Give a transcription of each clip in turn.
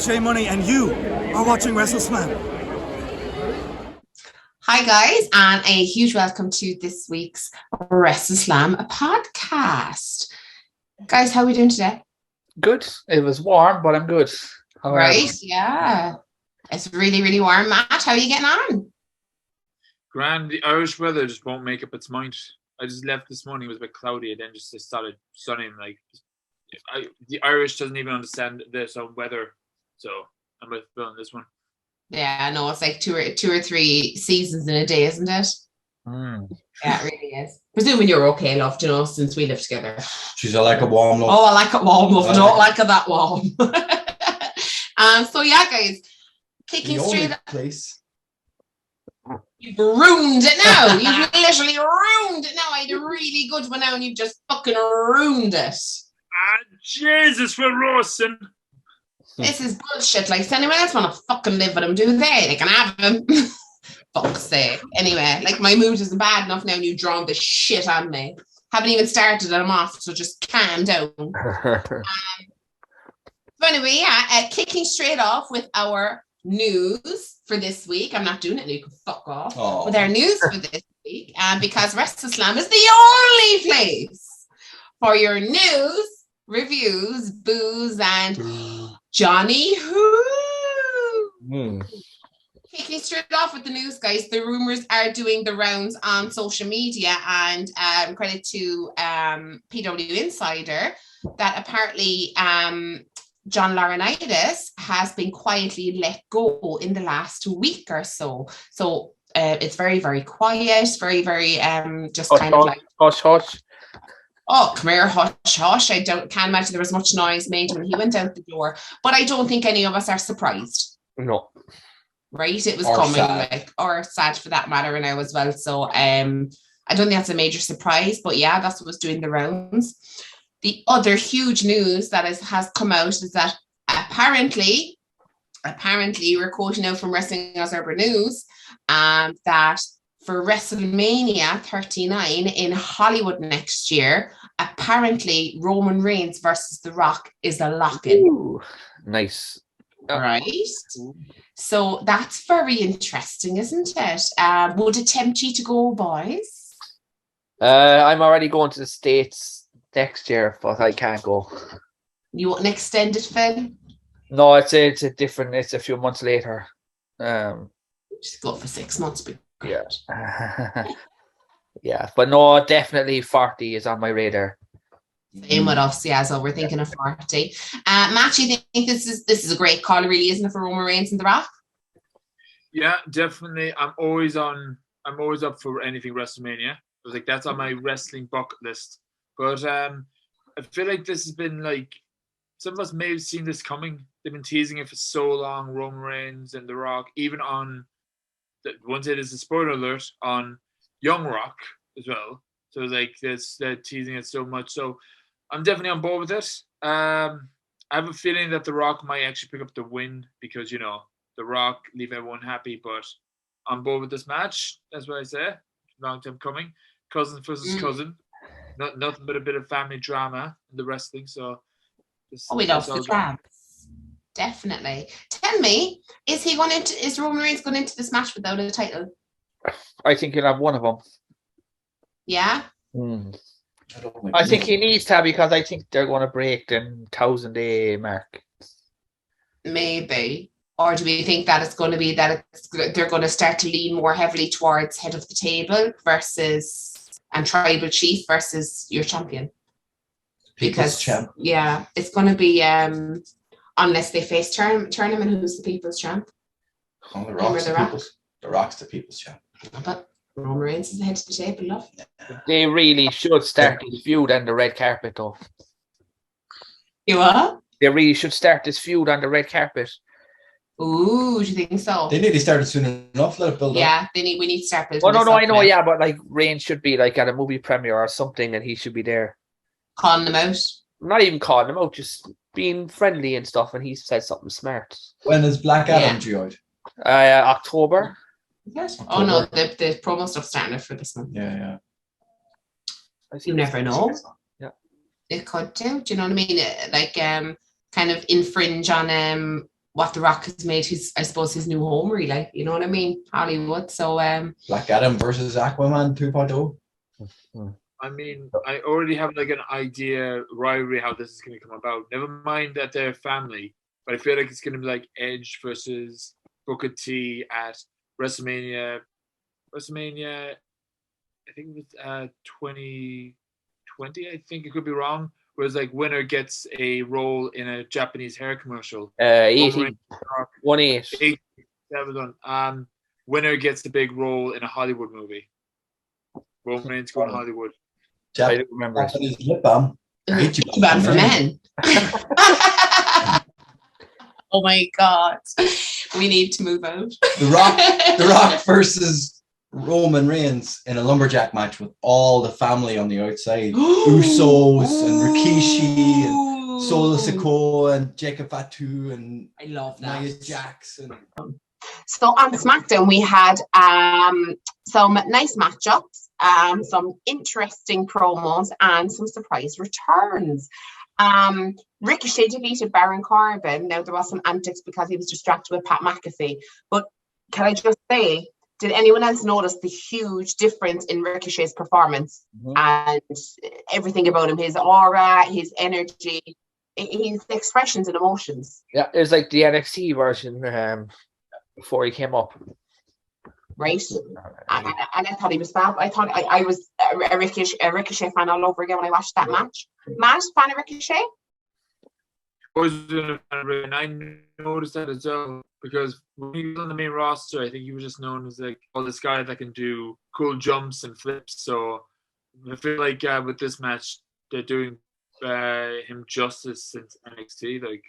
J Money, and you are watching WrestleSlam. Hi guys, and a huge welcome to this week's WrestleSlam podcast. Guys, how are we doing today? Good. It was warm, but I'm good. Right, yeah. It's really, really warm. Matt, how are you getting on? Grand. The Irish weather just won't make up its mind. I just left this morning, it was a bit cloudy, and then just it started sunning. The Irish doesn't even understand this on weather, so I'm with Bill on this one. Yeah, no, it's like two or three seasons in a day, isn't it? Yeah, it really is. Presuming you're okay, love, you know, since we live together. She's like a warm love. Oh, I like it warm, love. I don't like it that warm. So yeah, guys, kicking straight up. Place. You've ruined it now. You've literally ruined it now. I had a really good one now, and you've just fucking ruined it. Jesus, for roasting. This is bullshit. Like, does anyone else want to fucking live with him? Do they? They can have him. Fuck's sake. Anyway, like, my mood isn't bad enough now, and you've drawn this shit on me. Haven't even started, and I'm off, so just calm down. But anyway, yeah, kicking straight off with our news for this week. I'm not doing it now, you can fuck off. Oh. With our news for this week, because WrestleSlam is the only place for your news, reviews, booze, and Johnny Who. Kicking straight off with the news, guys. The rumors are doing the rounds on social media, and credit to PW Insider that apparently John Laurinaitis has been quietly let go in the last week or so. So it's very, very quiet, very, very just hush, kind of like hush, hush. Oh, come here, hush, hush. Can't imagine there was much noise made when he went out the door. But I don't think any of us are surprised. No. Right? It was or coming, sad. or sad for that matter now as well. So I don't think that's a major surprise. But yeah, that's what was doing the rounds. The other huge news that has come out is that apparently we're quoting now from Wrestling Observer News, that for WrestleMania 39 in Hollywood next year, apparently Roman Reigns versus The Rock is a lock-in. Ooh, nice. Right? So that's very interesting, isn't it? Would it tempt you to go, boys? I'm already going to the States next year, but I can't go. You want an extended film? No, it's a different. It's a few months later. Just go for 6 months. Yeah. Yeah, but no, definitely 40 is on my radar. Same with us, yeah. So we're thinking of 40. Matt, you think this is a great call, really, isn't it, for Roman Reigns and The Rock? Yeah, definitely. I'm always up for anything WrestleMania. I was like, that's on my wrestling bucket list. But I feel like this has been like, some of us may have seen this coming. They've been teasing it for so long, Roman Reigns and The Rock, even on, one day there's a spoiler alert on Young Rock as well. So like they're teasing it so much. So I'm definitely on board with it. I have a feeling that The Rock might actually pick up the win because, you know, The Rock leave everyone happy, but on board with this match. That's what I say. Long time coming. Cousin versus cousin. Nothing but a bit of family drama in the wrestling. So we love the drama. Definitely. Tell me, is Roman Reigns going into this match without a title? I think he'll have one of them. Yeah. I think he needs to, because I think they're going to break the 1,000-day mark. Maybe. Or do we think that it's going to be that they're going to start to lean more heavily towards head of the table and tribal chief versus your champion? People's champ. Yeah, it's going to be unless they face tournament, who's the people's champ? Oh, the Rock's the people's champ. But Roman Reigns is the head of the table, love. They really should start this feud on the red carpet, though. You what? They really should start this feud on the red carpet. Ooh, do you think so? They nearly started soon enough. Let it build up. Yeah, we need to start building. Oh no, I know, yeah, but like Reigns should be like at a movie premiere or something, and he should be there. Calling them out. Not even calling them out, just being friendly and stuff, and he said something smart. When is Black Adam due out? October. Yes. Oh no, the promo stuff's starting for this one. Yeah. You never know. Yeah. It could do. Do you know what I mean? Like kind of infringe on what The Rock has made his new home, really. You know what I mean? Hollywood. So Black Adam versus Aquaman 2.0. I mean, I already have like an idea rivalry how this is going to come about. Never mind that they're family, but I feel like it's going to be like Edge versus Booker T at WrestleMania. I think it was 2020. I think it could be wrong. Whereas like winner gets a role in a Japanese hair commercial. 18. 1-8. 8. That was on. Winner gets the big role in a Hollywood movie. Roman Reigns going Hollywood. I don't remember. Japanese lip balm. Bad for men. Oh my God. We need to move out. The Rock versus Roman Reigns in a lumberjack match with all the family on the outside. Usos and Rikishi and Solo Sikoa and Jacob Fatu and I love that. Nia Jax. So on SmackDown, we had some nice matchups, some interesting promos, and some surprise returns. Ricochet defeated Baron Corbin. Now, there was some antics because he was distracted with Pat McAfee. But can I just say, did anyone else notice the huge difference in Ricochet's performance and everything about him? His aura, his energy, his expressions and emotions. Yeah, it was like the NXT version before he came up. Right. And I thought he was fab. I thought I was a Ricochet fan all over again when I watched that match. Matt, fan of Ricochet? And I noticed that as well because when he was on the main roster, I think he was just known as like this guy that can do cool jumps and flips. So I feel like with this match, they're doing him justice since NXT.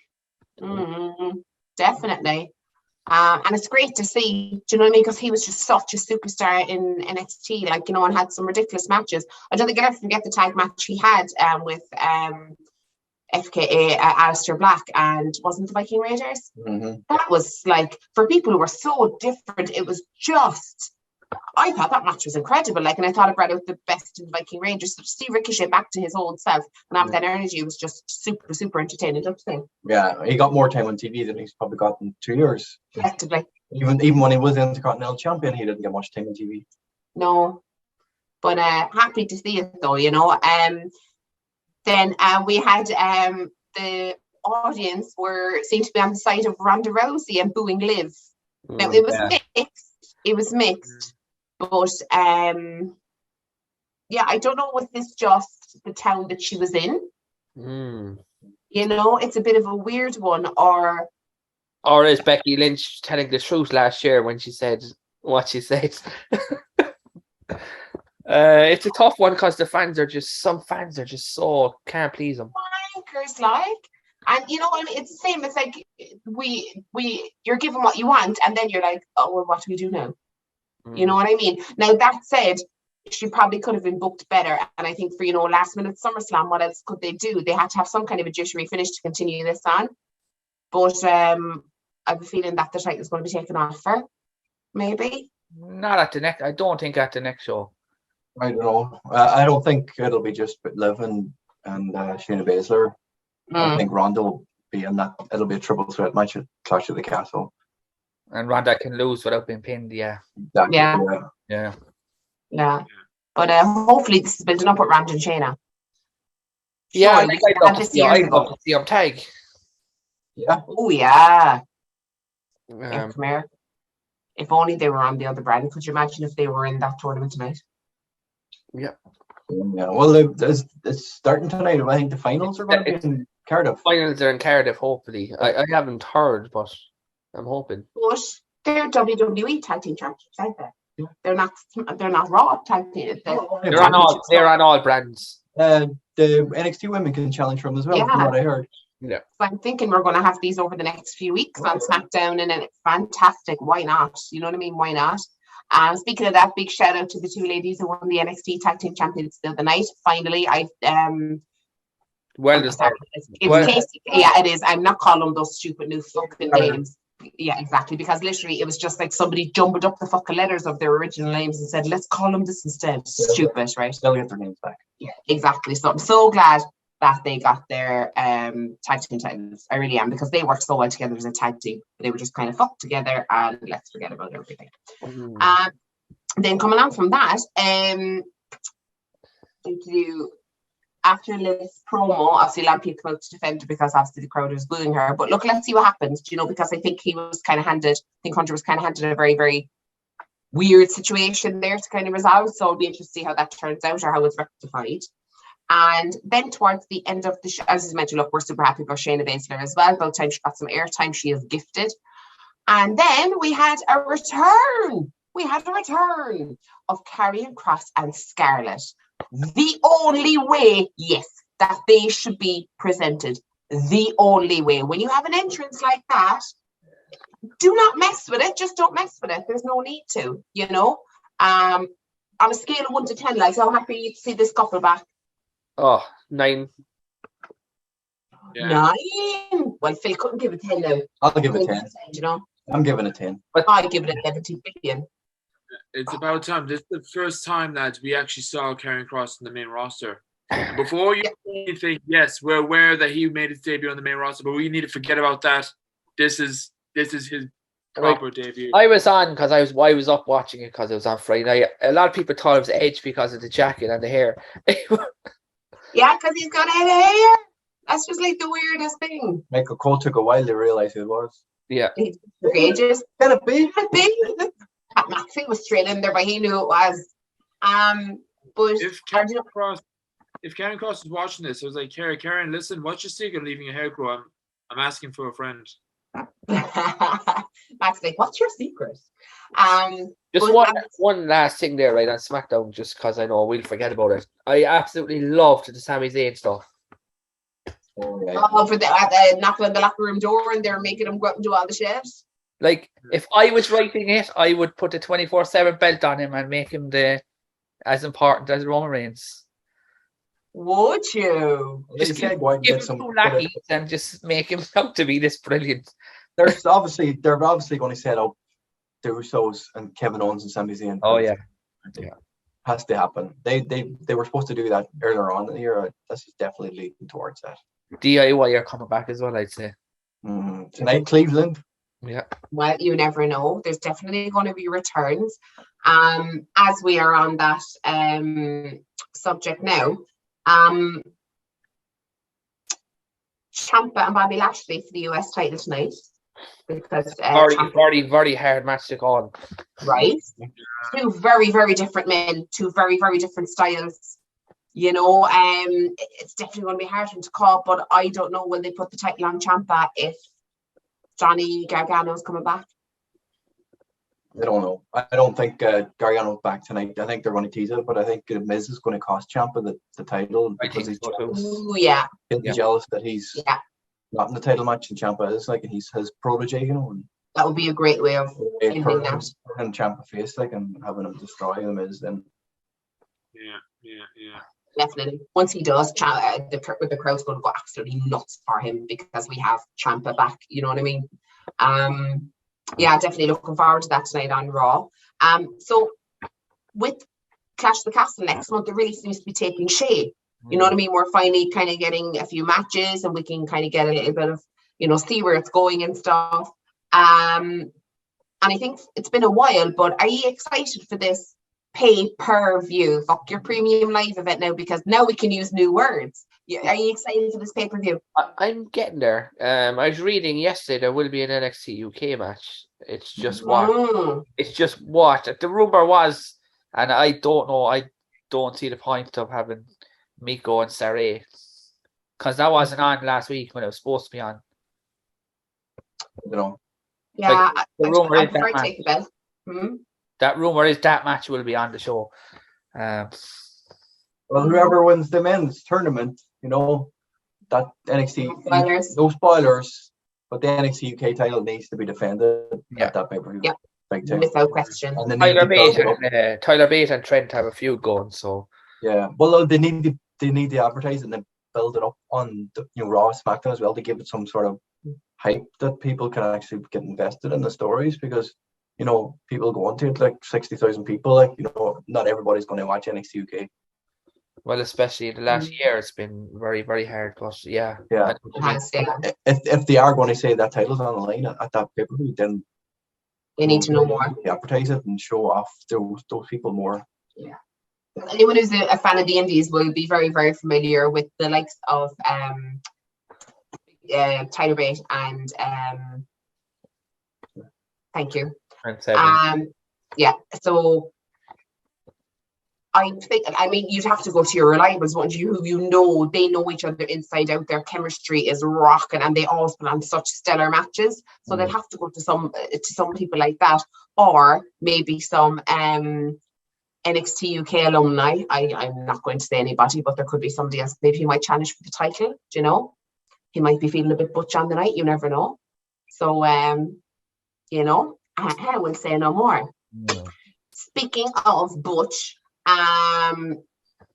Definitely. And it's great to see, do you know what I mean? Because he was just such a superstar in NXT, and had some ridiculous matches. I don't think I'll ever forget the tag match he had with FKA Aleister Black and wasn't the Viking Raiders? That was for people who were so different, it was just, I thought that match was incredible. And I thought it brought out the best in Viking Raiders. So to see Ricochet back to his old self and have that energy was just super, super entertaining, don't you think? Yeah, he got more time on TV than he's probably got in 2 years. Effectively. Even when he was Intercontinental Champion, he didn't get much time on TV. No. But happy to see it though, Then we had the audience seemed to be on the side of Ronda Rousey and booing Liv. Now it was mixed. It was mixed. But I don't know, was this just the town that she was in? It's a bit of a weird one, or is Becky Lynch telling the truth last year when she said what she said? It's a tough one because some fans are just so can't please them. Wankers, and it's the same. It's like you're given what you want, and then you're like, oh well, what do we do now? You know what I mean? Now that said, she probably could have been booked better, and I think for last minute SummerSlam, what else could they do? They had to have some kind of a jittery finish to continue this on. But I have a feeling that the title is going to be taken off her. Maybe not at the next. I don't think at the next show. I don't know. I don't think it'll be just Liv and Shayna Baszler. I think Ronda will be in that. It'll be a triple threat match at Clash of the Castle. And Ronda can lose without being pinned, yeah. Exactly, yeah. But hopefully this is building up with Ronda and Shayna. Yeah, I'd love to see them tag. Yeah. Oh, yeah. Come here. If only they were on the other brand. Could you imagine if they were in that tournament tonight? Yeah. Well, it's starting tonight. I think the finals are going to be in Cardiff. Finals are in Cardiff, hopefully. I haven't heard, but I'm hoping. But they're WWE tag team champions, aren't they? Yeah. They're not Raw tag team. They're on all brands. The NXT women can challenge from as well, from what I heard. Yeah. So I'm thinking we're going to have these over the next few weeks on SmackDown, and it's fantastic. Why not? You know what I mean? Why not? Speaking of that, big shout out to the two ladies who won the NXT Tag Team Champions the other night. Finally, well deserved. Tasty. Yeah, it is. I'm not calling them those stupid new fucking names. Yeah, exactly. Because literally, it was just like somebody jumbled up the fucking letters of their original names and said, "Let's call them this instead." Stupid, right? They'll get their names back. Yeah, exactly. So I'm so glad that they got their tag team titles. I really am, because they worked so well together as a tag team. They were just kind of fucked together, and let's forget about everything. Then coming on from that, after Liv's promo, obviously a lot of people come out to defend her because obviously the crowd was booing her. But look, let's see what happens, because I think Hunter was kind of handed a very, very weird situation there to kind of resolve. So it'll be interesting to see how that turns out or how it's rectified. And then towards the end of the show, as I mentioned, look, we're super happy about Shayna Baszler as well. By the time she got some airtime, she is gifted. And then we had a return. Of Karrion Kross and Scarlett. The only way, yes, that they should be presented. The only way. When you have an entrance like that, do not mess with it. Just don't mess with it. There's no need to, On a scale of 1 to 10, like, how happy to see this couple back? Oh, 9. Yeah. 9? Well, Phil couldn't give it 10 now. I'll give it 10. I'm giving it 10. I give it 11 billion. It's about time. This is the first time that we actually saw Karrion Kross in the main roster. And before you think, yes, we're aware that he made his debut on the main roster, but we need to forget about that. This is his proper debut. I was on because I was up watching it because it was on Friday night. A lot of people thought it was Edge because of the jacket and the hair. Yeah, because he's got head of hair. That's just like the weirdest thing. Michael Cole took a while to realize who it was. Yeah. He took ages. Can it be? Pat McAfee was straight in there, but he knew it was. But if Karrion Kross is watching this, I was like, Karen, listen, what's your secret leaving your hair grow? I'm asking for a friend. Max like, what's your secret? Just one last thing there, right, on SmackDown, just because I know we'll forget about it. I absolutely loved the Sami Zayn stuff. Oh, for the knocking on the locker room door and they're making him go up and do all the shit. Like, if I was writing it, I would put the 24/7 belt on him and make him as important as Roman Reigns. Would you? Just give him 2 lackeys and just make him out to be this brilliant. They're obviously going to set up the Usos and Kevin Owens and Sami Zayn. Oh yeah, has to happen. They were supposed to do that earlier on in the year. This is definitely leading towards that. DIY are coming back as well, I'd say. Tonight, Cleveland. Yeah. Well, you never know. There's definitely going to be returns. As we are on that subject now, Ciampa and Bobby Lashley for the US title tonight. Because very hard match to call. Right. 2 very, very different men, 2 very, very different styles. It's definitely going to be hard to call, but I don't know when they put the title on Ciampa if Johnny Gargano's coming back. I don't know. I don't think Gargano's back tonight. I think they're going to tease it, but I think Miz is going to cost Ciampa the title because he's jealous. Ooh, yeah. He's jealous that he's not in the title match, and Ciampa is and he's his protege, And that would be a great way of ending that. And Ciampa face and having him destroy the Miz then. Yeah. Definitely. Once he does, the crowd's going to go absolutely nuts for him because we have Ciampa back. You know what I mean? Definitely looking forward to that tonight on Raw. So with Clash of the Castle next month, it really seems to be taking shape. You know what I mean? We're finally kind of getting a few matches, and we can kind of get a little bit of, see where it's going and stuff. And I think it's been a while, but are you excited for this pay-per-view? Fuck your premium live event now, because now we can use new words. Are you excited for this pay-per-view? I'm getting there. I was reading yesterday there will be an NXT UK match. It's just what the rumor was, and I don't know. I don't see the point of having Miko and Saray because that wasn't on last week when it was supposed to be on. Yeah, the rumor is that match. That rumor is that match will be on the show. Well, whoever wins the men's tournament, that NXT, no spoilers, but the NXT UK title needs to be defended at that pay-per-view. Yeah, without question. Tyler Bate and Trent have a feud going, so yeah. Well, they need to advertise and then build it up on Raw, SmackDown as well to give it some sort of hype that people can actually get invested in the stories, because people go on to it like 60,000 people. Not everybody's going to watch NXT UK. Well, especially in the last year, it's been very, very hard. But yeah. Yeah. If they are going to say that title's on the line at that pay-per-view, then you need to know more. Advertise it and show off those people more. Yeah. Anyone who's a fan of the indies will be very, very familiar with the likes of Tyler Bate and thank you. Yeah, so I think, I mean, you'd have to go to your reliables, wouldn't you? Who they know each other inside out. Their chemistry is rocking, and they always put on such stellar matches. So they'll have to go to some people like that, or maybe some NXT UK alumni. I'm not going to say anybody, but there could be somebody else. Maybe he might challenge for the title. Do you know? He might be feeling a bit butch on the night. You never know. So, you know, I will say no more. Yeah. Speaking of butch,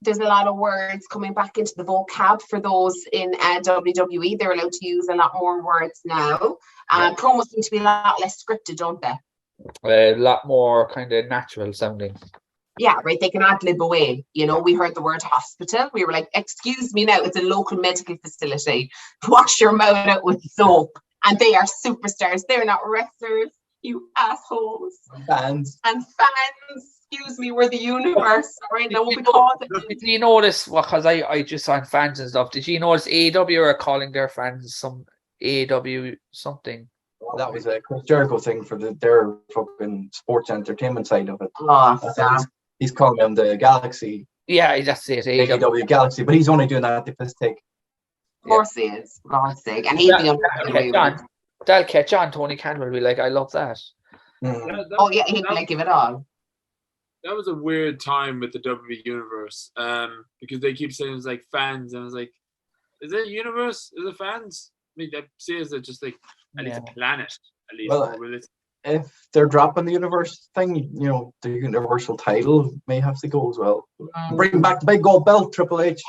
there's a lot of words coming back into the vocab for those in WWE. They're allowed to use a lot more words now. Promos seem to be a lot less scripted, don't they? A lot more kind of natural sounding. Yeah, right. They can ad-lib away. You know, we heard the word hospital. We were like, excuse me now, it's a local medical facility. Wash your mouth out with soap. And they are superstars. They're not wrestlers, you assholes. Fans. And fans. Excuse me, we're the universe. Right now, what we call it. Did you notice, because I just on fans and stuff, did you notice AEW are calling their fans some AEW something? Well, that was a Chris Jericho thing for their fucking sports entertainment side of it. Oh, he's calling them the Galaxy. Yeah, that's it. AEW Galaxy, but he's only doing that at the piss take. Of course he is, for God's sake. And he's that'll catch on. Tony Khan will be like, I love that. Oh, yeah, he'd like give it all. That was a weird time with the WWE universe, because they keep saying it's like fans, and I was like, is it universe? Is it fans? I mean, that says that just like at least a planet, at least. Well, if they're dropping the universe thing, you know, the universal title may have to go as well. Bring back the big gold belt, Triple H.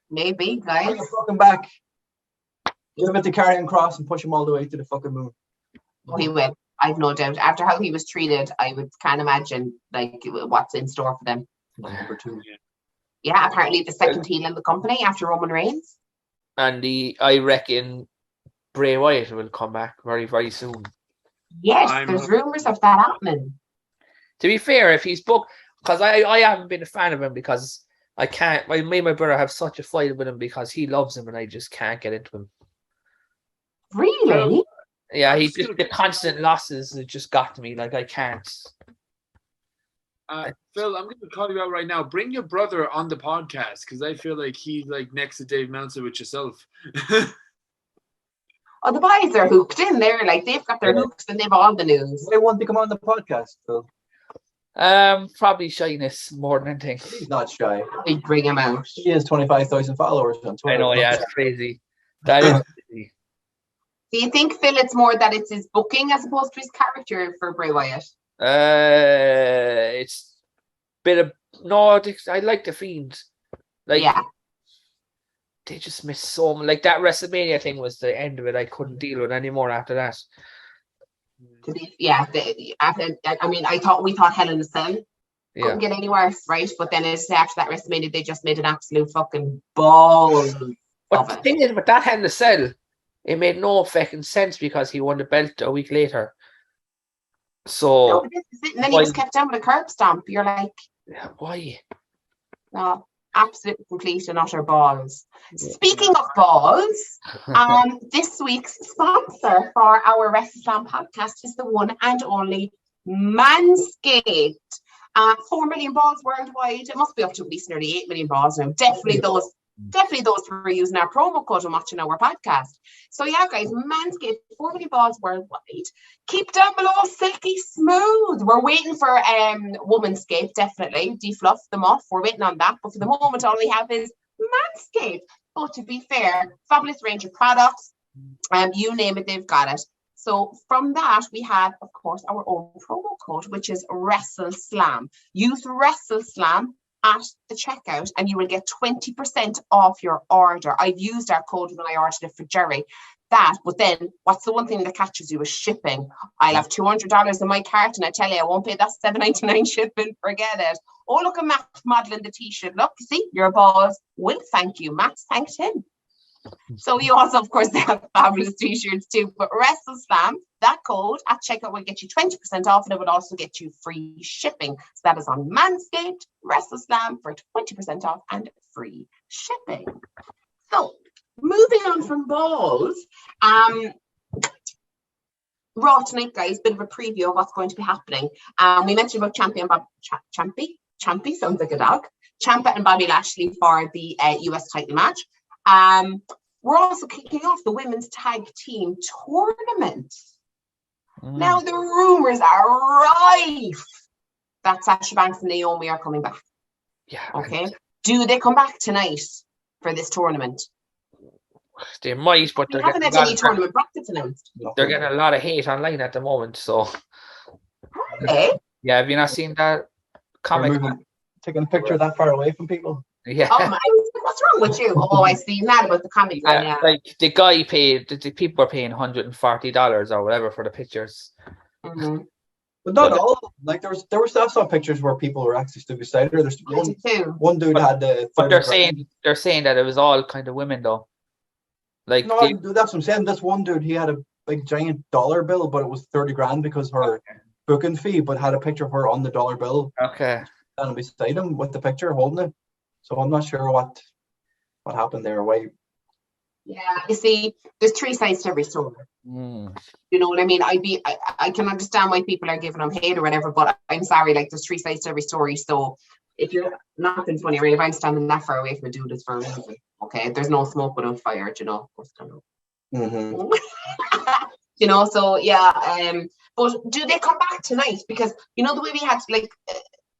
Maybe, guys. Bring it fucking back. Give it to Karrion Kross and push him all the way to the fucking moon. Oh, he will. I've no doubt. After how he was treated, I can't imagine like what's in store for them. Number 2. Yeah, apparently the second heel in the company after Roman Reigns. And I reckon Bray Wyatt will come back very, very soon. Yes, there's rumours of that happening. To be fair, if he's booked, because I haven't been a fan of him because I can't. Me and my brother have such a fight with him because he loves him and I just can't get into him. Really? Yeah, the constant losses it just got to me. Like I can't. Phil, I'm going to call you out right now. Bring your brother on the podcast because I feel like he's like next to Dave Meltzer with yourself. Oh, the boys are hooked in there. Like they've got their hooks and they've all the news. They want to come on the podcast, Phil. Probably shyness more than anything. He's not shy. We bring him out. He has 25,000 followers on Twitter. I know, yeah, it's crazy. That is crazy. Do you think, Phil, it's more that it's his booking as opposed to his character for Bray Wyatt? It's a bit of I like the Fiend. Like, yeah. They just missed so much. Like that WrestleMania thing was the end of it. I couldn't deal with anymore after that. Yeah, I mean, we thought Hell in a Cell couldn't get any worse, right? But then it's after that WrestleMania, they just made an absolute fucking ball. But the thing is, with that Hell in a Cell, it made no fucking sense because he won the belt a week later. So, no, and then he just kept down with a curb stomp. You're like, why? No, absolute complete and utter balls. Speaking of balls, this week's sponsor for our WrestleSlam podcast is the one and only Manscaped. 4 million balls worldwide. It must be up to at least nearly 8 million balls now. Definitely those who are using our promo code and watching our podcast. So yeah, guys, Manscaped, 4 million balls worldwide. Keep down below silky smooth. We're waiting for Womanscaped, definitely. Defluff them off. We're waiting on that. But for the moment, all we have is Manscaped. But to be fair, fabulous range of products. You name it, they've got it. So from that, we have, of course, our own promo code, which is WrestleSlam. Use WrestleSlam at the checkout and you will get 20% off your order. I've used our code when I ordered it for Jerry. that. But then what's the one thing that catches you is shipping. I'll have $200 in my cart, and I tell you, I won't pay that $7.99 shipping. Forget it. Oh, look at Matt modeling the t-shirt. Look, see, your boss will thank you. Matt's thanked him. So you also, of course, have fabulous t-shirts too. But WrestleSlam, that code at checkout will get you 20% off, and it would also get you free shipping. So that is on Manscaped, WrestleSlam for 20% off and free shipping. So moving on from balls, Raw tonight, guys, bit of a preview of what's going to be happening. We mentioned about Champy sounds like a dog. Ciampa and Bobby Lashley for the US title match. We're also kicking off the women's tag team tournament. Now the rumors are rife that Sasha Banks and Naomi are coming back. Yeah. Okay. Do they come back tonight for this tournament? They might, but we haven't had any tournament brackets announced. They're getting a lot of hate online at the moment. So, okay. Yeah, have you not seen that comic? Taking a picture that far away from people. Yeah. Oh my! What's wrong with you? Oh, I see that about the comedy. Yeah, like the guy paid. The people are paying $140 or whatever for the pictures. Mm-hmm. But not all. Like there was I saw pictures where people were actually stood beside her. There's one dude had the. But they're saying that it was all kind of women though. Like no, that's what I'm saying. This one dude, he had a big giant dollar bill, but it was 30 grand because her booking fee, but had a picture of her on the dollar bill. Okay. And beside him with the picture holding it. So I'm not sure what happened there. Why? Yeah, you see, there's three sides to every story. You know what I mean? I can understand why people are giving them hate or whatever, but I'm sorry, like there's three sides to every story. So if you're nothing funny, right? If I'm standing that far away from a dude, it's for a reason. Okay, there's no smoke without fire, you know. You know, so yeah. But do they come back tonight? Because you know the way we had like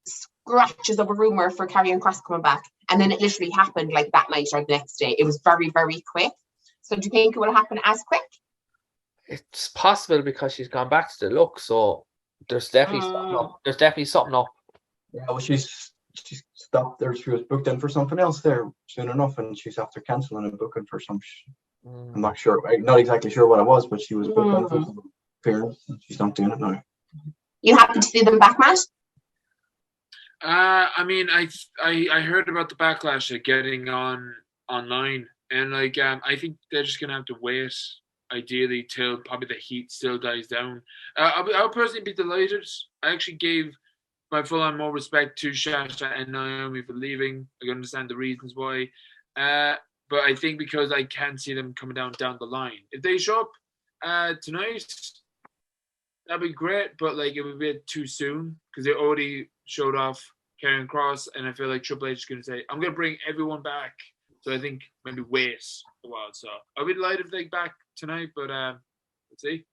scratches of a rumor for Karrion Kross coming back, and then it literally happened like that night or the next day. It was very, very quick. So do you think it will happen as quick? It's possible because she's gone back to the look. So there's definitely something up. There's definitely something up. Yeah, well, she's stopped there. She was booked in for something else there soon enough, and she's after cancelling and booking for some. I'm not sure. I'm not exactly sure what it was, but she was booked in for some appearance. She's not doing it now. You happy to see them back, Matt? I mean, I heard about the backlash of getting online, and like I think they're just gonna have to wait, ideally, till probably the heat still dies down. I'll personally be delighted. I actually gave my full-on more respect to Sasha and Naomi for leaving. I can understand the reasons why, but I think because I can see them coming down the line. If they show up tonight, that'd be great. But like it would be a bit too soon because they already showed off Karrion Kross, and I feel like Triple H is going to say, "I'm going to bring everyone back." So I think maybe wait a while. So I'll be delighted if they're back tonight, but let's see.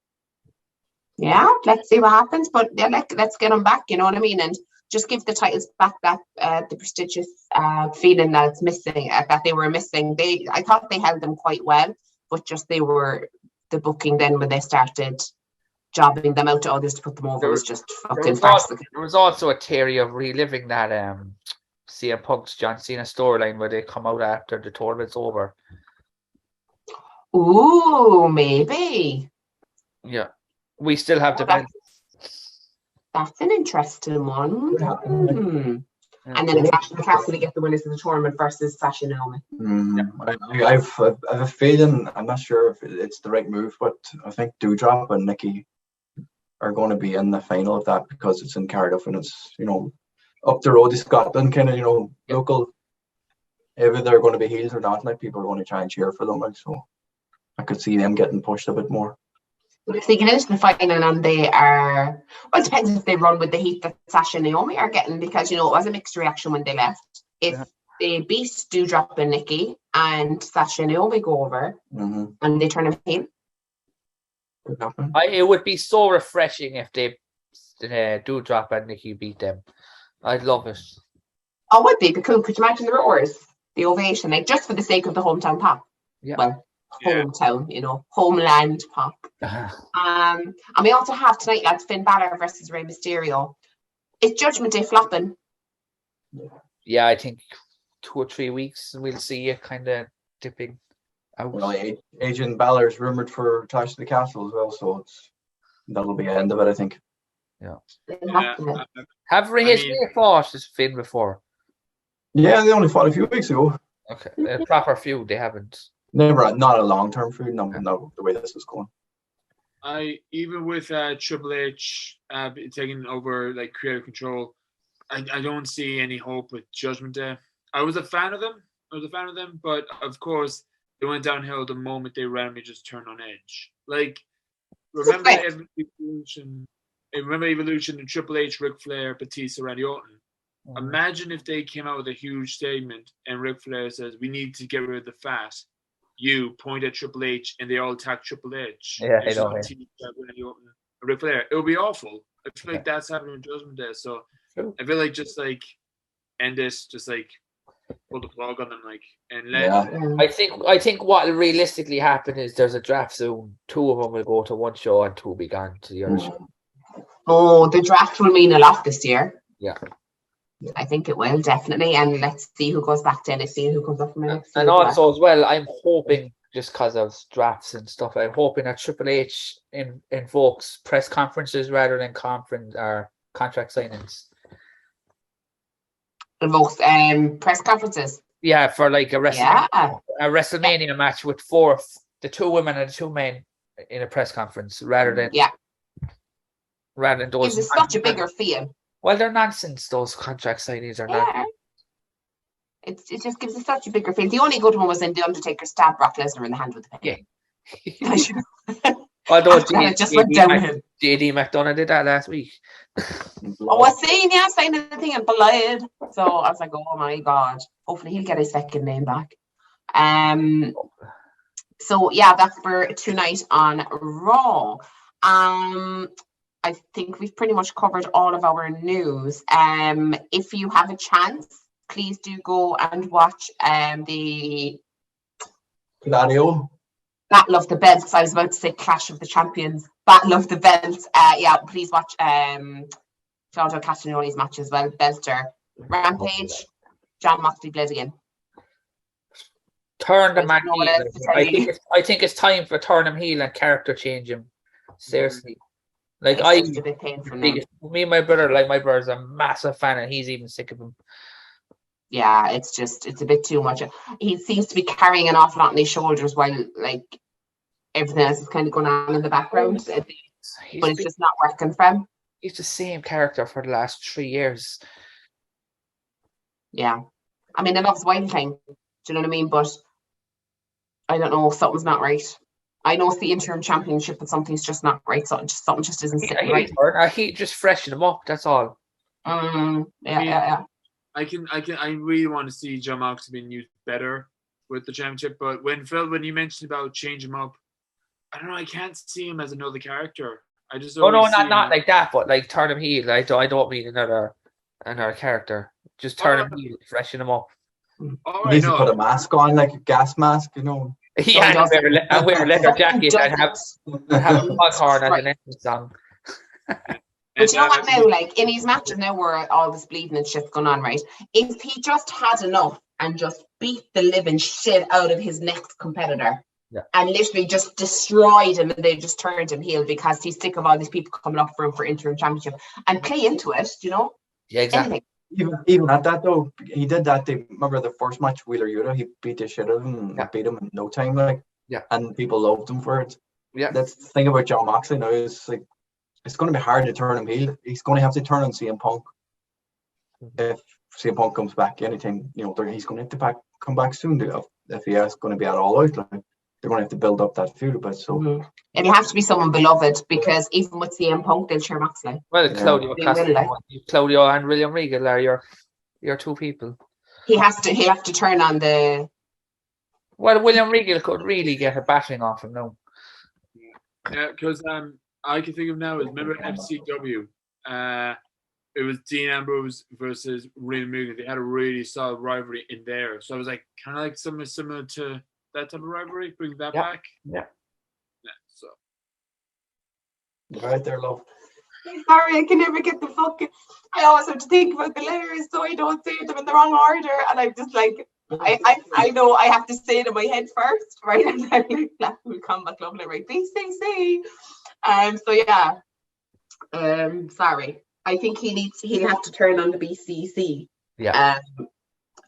Yeah, let's see what happens. But yeah, let's get them back. You know what I mean? And just give the titles back that the prestigious feeling that it's missing, that they were missing. I thought they held them quite well, but just the booking then when they started jobbing them out to others to put them over was just fucking farcical. There was also a theory of reliving that CM Punk's John Cena storyline where they come out after the tournament's over. Ooh, maybe. Yeah. We still have that's an interesting one. And then it's actually Castle to get the winners of the tournament versus Sasha and Naomi. I have a feeling, I'm not sure if it's the right move, but I think Doudrop and Nikki are going to be in the final of that because it's in Cardiff and it's, you know, up the road to Scotland, kind of, you know, local. If they're going to be heels or not, like people are going to try and cheer for them, like, so I could see them getting pushed a bit more. But if they get into the final and they are, well, it depends if they run with the heat that Sasha and Naomi are getting, because, you know, it was a mixed reaction when they left. If they beat Doudrop and Nikki and Sasha and Naomi go over and they turn them heel. It would be so refreshing if they Doudrop and Nikki beat them. I'd love it. Oh, would be cool. Could you imagine the roars, the ovation, like just for the sake of the hometown pop? Yeah. Well, hometown, you know, homeland pop. And we also have tonight, lads, Finn Balor versus Rey Mysterio. It's Judgment Day flopping. Yeah, I think 2 or 3 weeks we'll see it kind of dipping. Adrian Balor's rumored for Clash of the Castle as well, so that'll be the end of it, I think. Have Rhea fought as Finn before? Yeah, they only fought a few weeks ago. Okay, a proper feud, they haven't. Never, not a long-term feud. No, the way this was going. Even with Triple H taking over like creative control, I don't see any hope with Judgment Day. I was a fan of them, but of course they went downhill the moment they randomly just turned on Edge. Like, remember Evolution? Remember Evolution and Triple H, Ric Flair, Batista, Randy Orton. Imagine if they came out with a huge statement and Ric Flair says, "We need to get rid of the fat." You point at Triple H and they all attack Triple H. Yeah, I know. Ric Flair. It would be awful. I feel like that's happening in Judgment Day. So I feel like just like end this, just like pull the plug on them, like, and let. Yeah. I think what will realistically happen is there's a draft soon. 2 of them will go to one show and 2 will be gone to the other show. Oh, the draft will mean a lot this year. Yeah. I think it will, definitely. And let's see who goes back to NXT and who comes up from NXT. And also as well, I'm hoping, just because of drafts and stuff, I'm hoping that Triple H invokes press conferences rather than conference or contract signings. Invokes press conferences? Yeah, for like a WrestleMania match with the 2 women and the 2 men in a press conference rather than those. Gives it such a bigger feel. Well, they're nonsense, those contract signings are not. It just gives it such a bigger feel. The only good one was in The Undertaker stabbed Brock Lesnar in the hand with the pen. Yeah. Although JD McDonough did that last week. I seen the thing in blood. So I was like, oh my God. Hopefully he'll get his second name back. So yeah, that's for tonight on Raw. I think we've pretty much covered all of our news. If you have a chance, please do go and watch the Battle of the Belts, because I was about to say Clash of the Champions. Battle of the Belts. Please watch Claudio Castagnoli's match as well. Belter. Rampage. Jon Moxley bled again. Turn the man heel. I think it's time for turn him heel and character change him. Seriously. Like me and my brother's a massive fan and he's even sick of him. Yeah, it's a bit too much. He seems to be carrying an awful lot on his shoulders while like everything else is kind of going on in the background. But it's just not working for him. He's the same character for the last 3 years. Yeah. I mean, I love his wild thing. Do you know what I mean? But I don't know, something's not right. I know it's the interim championship, but something's just not right. Something just isn't sitting right. I hate just freshen them up. That's all. Yeah. I really want to see Jon Moxley being used better with the championship. But when you mentioned about change him up, I don't know. I can't see him as another character. I just not like that, but like turn him heel. I don't mean another character. Just turn him heel, freshen him up. He needs to put a mask on, like a gas mask, you know. Yeah, and wear a leather jacket and have a foghorn as an entrance song. But you know what now, like in his matches now where all this bleeding and shit's going on, right? If he just had enough and just beat the living shit out of his next competitor and literally just destroyed him and they just turned him heel because he's sick of all these people coming up for him for interim championship and play into it, you know? Yeah, exactly. Even at that though, he did that. Remember the first match, Wheeler Yuta, he beat the shit out of him and beat him in no time, like. Yeah. And people loved him for it. Yeah. That's the thing about Jon Moxley now is like it's going to be hard to turn him heel. He's going to have to turn on CM Punk. If CM Punk comes back anytime, you know, he's going to have to come back soon. If he is going to be at All Out, like they're going to have to build up that feud a bit. So it'll have to be someone beloved because even with CM Punk, they'll share Moxley. Well, Claudio and William Regal are your 2 people. He'll have to turn on the. Well, William Regal could really get a bashing off him now. Yeah, because I can think of now is remember FCW. It was Dean Ambrose versus William Regal. They had a really solid rivalry in there. So I was like, kind of like something similar to that type of rivalry. Bring that back. Yeah. So. Right there, love. Sorry, I can never get the fucking. I always have to think about the letters so I don't say them in the wrong order, and I'm just like I know I have to say it in my head first, right? And then we'll come back lovely, right? BCC. So yeah. Sorry. I think he'll have to turn on the BCC. Yeah.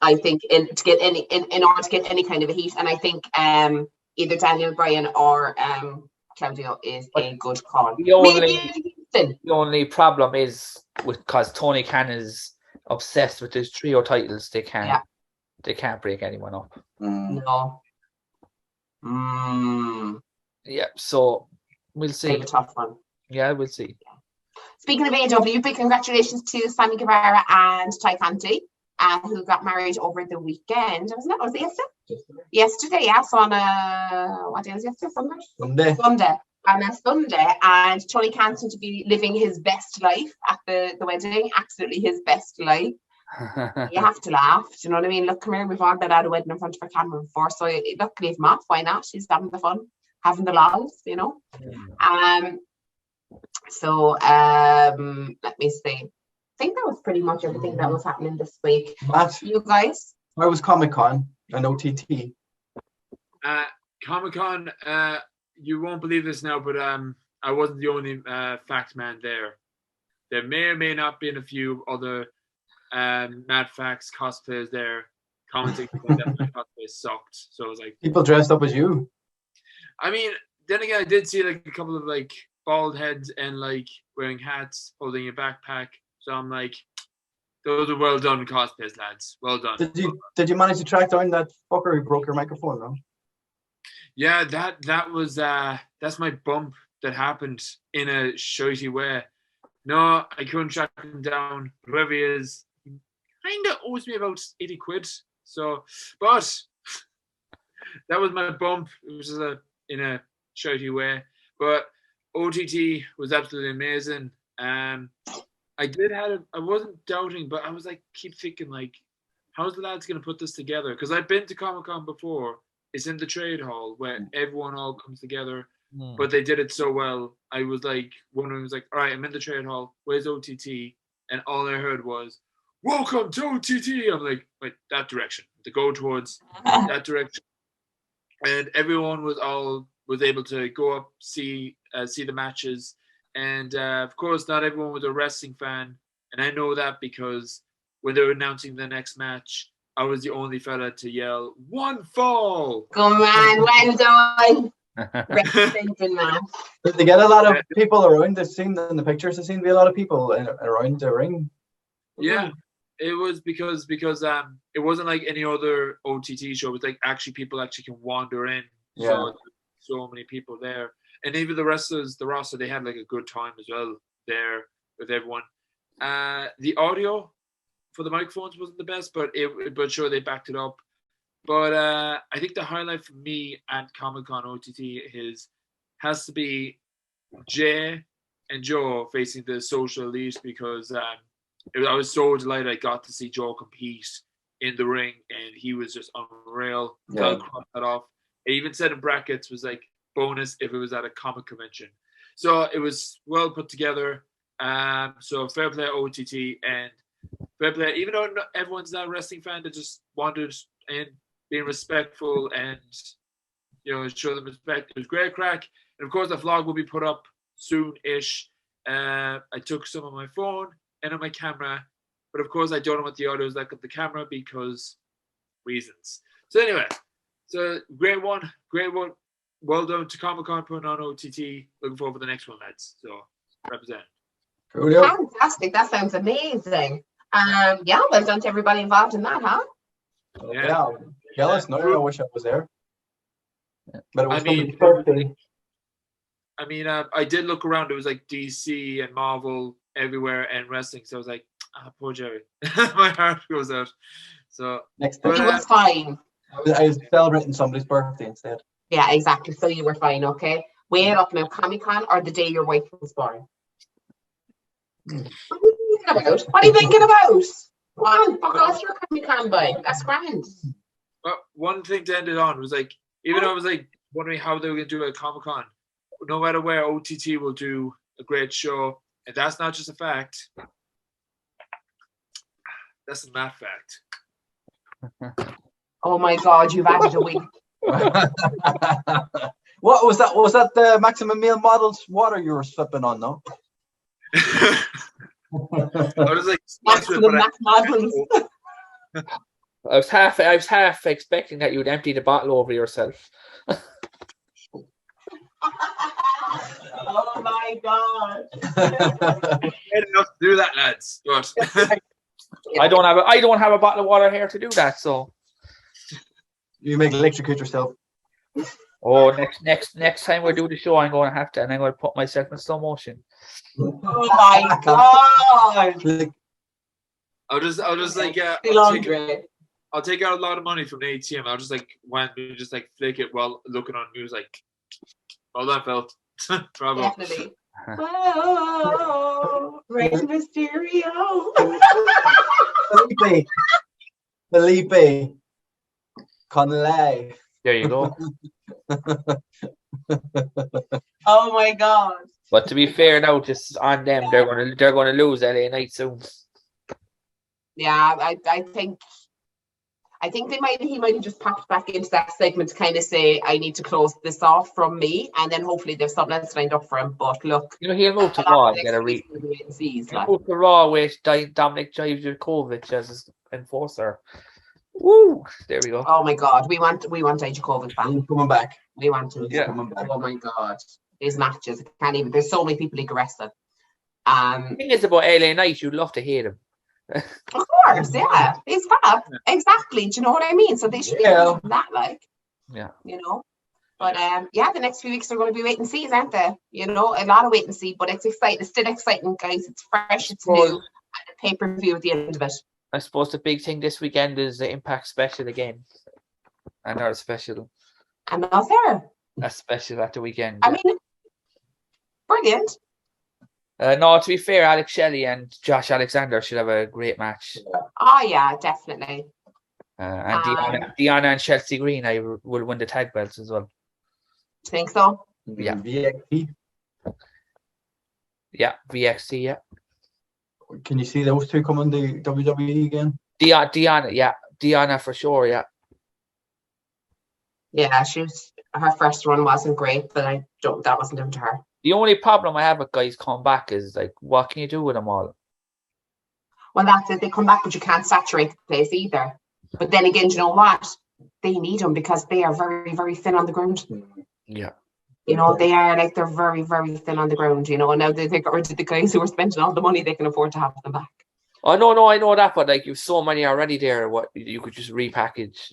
I think in order to get any kind of a heat, and I think either Daniel Bryan or Claudio is a good call. The only problem is because Tony Khan is obsessed with his trio titles. They can't break anyone up. No. Yeah, so we'll see. A tough one. Yeah, we'll see. Speaking of AEW, big congratulations to Sammy Guevara and Ty Conti, who got married over the weekend. Wasn't it? Was it yesterday? Yesterday, yeah. So on what day was yesterday? Sunday. On a Sunday, and Tony Khan seemed to be living his best life at the wedding. Absolutely his best life. You have to laugh. Do you know what I mean? Look, come here. We've all been at a wedding in front of a camera before, so look, leave him off. Why not? She's having the fun, having the lols, you know. So let me see. I think that was pretty much everything that was happening this week. Matt, you guys? Where was Comic-Con and OTT? Comic-Con, you won't believe this now, but I wasn't the only fact man there. There may or may not been a few other Mad Facts cosplayers there commenting that my cosplay sucked. So I was like, people dressed up as you. I mean, then again, I did see like a couple of like bald heads and like wearing hats, holding a backpack. So I'm like, those are well done cosplays, lads. Well done. Did you manage to track down that fucker who broke your microphone, though? Yeah, that was that's my bump that happened in a shitty way. No, I couldn't track him down. Whoever he is, he kind of owes me about 80 quid. So, but that was my bump. It was just in a shitty way. But OTT was absolutely amazing. I wasn't doubting, but I was like, keep thinking like, how's the lads gonna put this together? Because I've been to Comic-Con before. It's in the trade hall where everyone all comes together, but they did it so well. I was like, wondering, was like, all right, I'm in the trade hall. Where's OTT? And all I heard was, "Welcome to OTT." I'm like, wait, that direction. To go towards that direction, and everyone was able to go up, see the matches, and of course, not everyone was a wrestling fan, and I know that because when they were announcing the next match, I was the only fella to yell, "One fall!" Come on, well done. Representing, man. Did they get a lot of people around? They've seen in the pictures. There seemed to be a lot of people around the ring. Yeah, it was because it wasn't like any other OTT show. It was like actually people actually can wander in. Yeah. So many people there, and even the wrestlers, the roster, they had like a good time as well there with everyone. The audio for the microphones wasn't the best, but sure they backed it up. But I think the highlight for me at Comic-Con OTT has to be Jay and Joe facing the Social Elite, because I was so delighted I got to see Joe compete in the ring, and he was just unreal. Yeah. I'll cross that off. It even said in brackets was like bonus if it was at a comic convention. So it was well put together. So fair play OTT, and fair play, even though everyone's not a wrestling fan, they just wanted and being respectful and, you know, show them respect. It was great crack. And of course, the vlog will be put up soon-ish. I took some on my phone and on my camera, but of course, I don't know what the audio is like on the camera because reasons. So anyway, so great one. Well done to Comic-Con putting on OTT. Looking forward for the next one, lads. So represent. Fantastic. That sounds amazing. Yeah, well done to everybody involved in that, huh? Yeah. Jealous. No, I wish I was there. But it was somebody's birthday. I mean, I did look around. It was like DC and Marvel everywhere and wrestling. So I was like, poor Jerry. My heart goes out. So next time. It was fine. I was celebrating somebody's birthday instead. Yeah, exactly. So you were fine, okay? Weigh it up now. Comic-Con or the day your wife was born? What are you thinking about? Well, fuck off your Comic-Con boy. That's grand. Well, one thing to end it on was like, even though I was like wondering how they were going to do it at Comic-Con, no matter where, OTT will do a great show. And that's not just a fact. That's a math fact. Oh my God, you've added a week. What was that? Was that the Maximum Meal Models water you were sipping on? No. I was like, Maximum Mac models. I was half expecting that you'd empty the bottle over yourself. Oh my God. Good enough to do that, lads. But I don't have a bottle of water here to do that, so You make electrocute yourself. oh next time we do the show I'm going to put myself in slow motion. Oh my God. I'll just like I'll take out a lot of money from the ATM. I'll just like flick it while looking on music. Well done, felt. Bravo. Definitely. Whoa, Rey Mysterio. Felipe. Conley. There you go. Oh my God. But to be fair now, just on them, they're gonna lose LA Knight soon. Yeah, I think he might have just popped back into that segment to kind of say, I need to close this off from me, and then hopefully there's something else lined up for him. But look, He'll move to Raw and get a move to Raw with Dominic Dijakovic as his enforcer. Woo! There we go. Oh my God, we want Dijakovic back. He's coming back. We want him. Yeah. Coming back. Oh my God, his matches, I can't even. There's so many people he can wrestle. The thing is about LA Knight, you'd love to hate him. Of course, yeah, he's fab. Exactly. Do you know what I mean? So they should be doing that, like, But the next few weeks are going to be wait and sees, aren't they? A lot of wait and see, but it's exciting. It's still exciting, guys. It's fresh, it's new, and the pay-per-view at the end of it. I suppose the big thing this weekend is the Impact special again. Another special. Another. A special at the weekend. I mean, brilliant. No, to be fair, Alex Shelley and Josh Alexander should have a great match. Oh yeah, definitely. And Deanna and Chelsea Green, will win the tag belts as well. Think so? Yeah. VXT. Yeah, VXT. Yeah. Can you see those two coming to WWE again? Deanna for sure. Yeah. Yeah, her first run wasn't great, but that wasn't down to her. The only problem I have with guys coming back is like, what can you do with them all? Well, that's it. They come back, but you can't saturate the place either. But then again, you know what? They need them because they are very, very thin on the ground. Yeah. They're very, very thin on the ground. Now they got rid of the guys who were spending all the money, they can afford to have them back. Oh no, I know that, but like you've so many already there. What you could just repackage.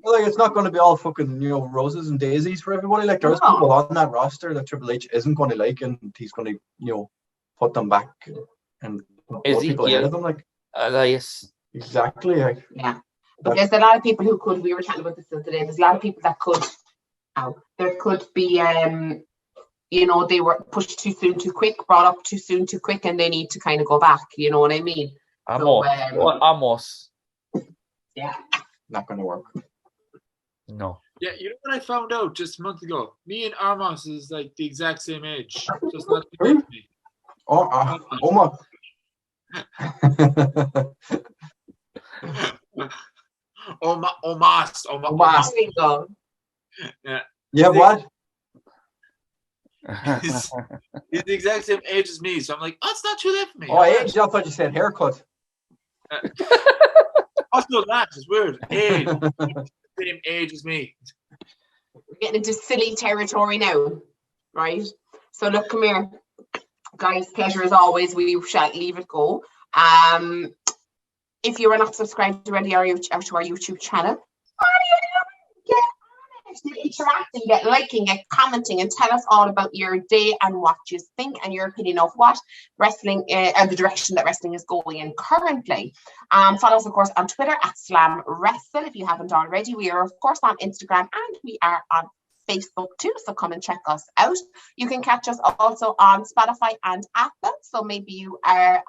Well, it's not going to be all fucking roses and daisies for everybody. Like there's people on that roster that Triple H isn't going to like, and he's going to put them back and put people ahead of them. Like Elias. Exactly. Yeah, but there's a lot of people who could. We were chatting about this today. There's a lot of people that could. There could be, they were pushed too soon, too quick, brought up too soon, too quick, and they need to kind of go back. You know what I mean? Almost. Yeah. Not going to work. No. Yeah, you know what I found out just a month ago? Me and Armos is like the exact same age. Just not the age me. Omar. Omas. There we go. Yeah. Yeah, what? He's the exact same age as me, so I'm like, it's not too late for me. Oh, age? I thought you said haircut. Also, that is weird. Age. Same age as me. We're getting into silly territory now, right? So look, come here, guys. Pleasure as always. We shall leave it go. If you are not subscribed already to our YouTube channel, what are you doing? Get on it, get interacting, get liking, get commenting, and tell us all about your day and what you think and your opinion of what wrestling and the direction that wrestling is going in currently. Follow us, of course, on Twitter at Slam Wrestle if you haven't already. We are, of course, on Instagram and we are on Facebook too, so come and check us out. You can catch us also on Spotify and Apple. So maybe you are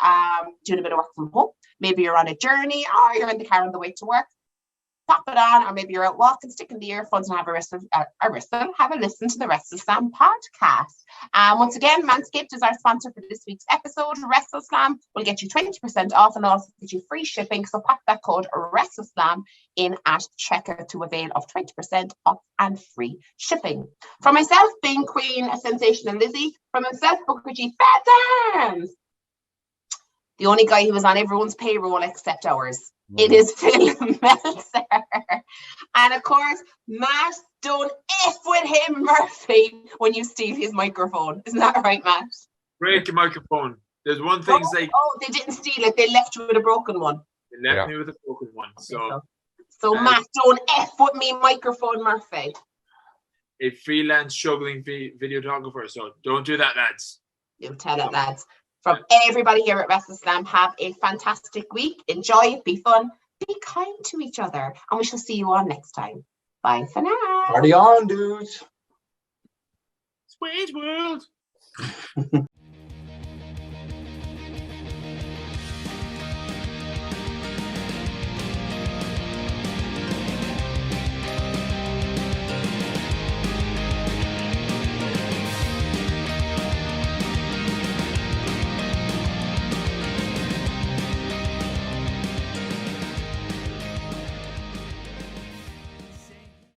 doing a bit of work from home, maybe you're on a journey, or you're in the car on the way to work. pop it on, or maybe you're out walking, stick in the earphones and have a listen to the WrestleSlam podcast. Once again, Manscaped is our sponsor for this week's episode. WrestleSlam will get you 20% off and also get you free shipping. So pop that code WrestleSlam in at checkout to avail of 20% off and free shipping. From myself, being Queen, a sensational Lizzie. From himself, Booker G. Fat the only guy who was on everyone's payroll except ours. It is Phil Meltzer. And of course, Matt, don't F with him, Murphy, when you steal his microphone. Isn't that right, Matt? Break your microphone. There's one thing like... Oh, they didn't steal it. They left you with a broken one. They left me with a broken one. So Matt, don't F with me microphone, Murphy. A freelance struggling videographer. So don't do that, lads. You tell it, lads. From everybody here at WrestleSlam, have a fantastic week. Enjoy it, be fun, be kind to each other, and we shall see you all next time. Bye for now. Party on, dudes. Sweet world.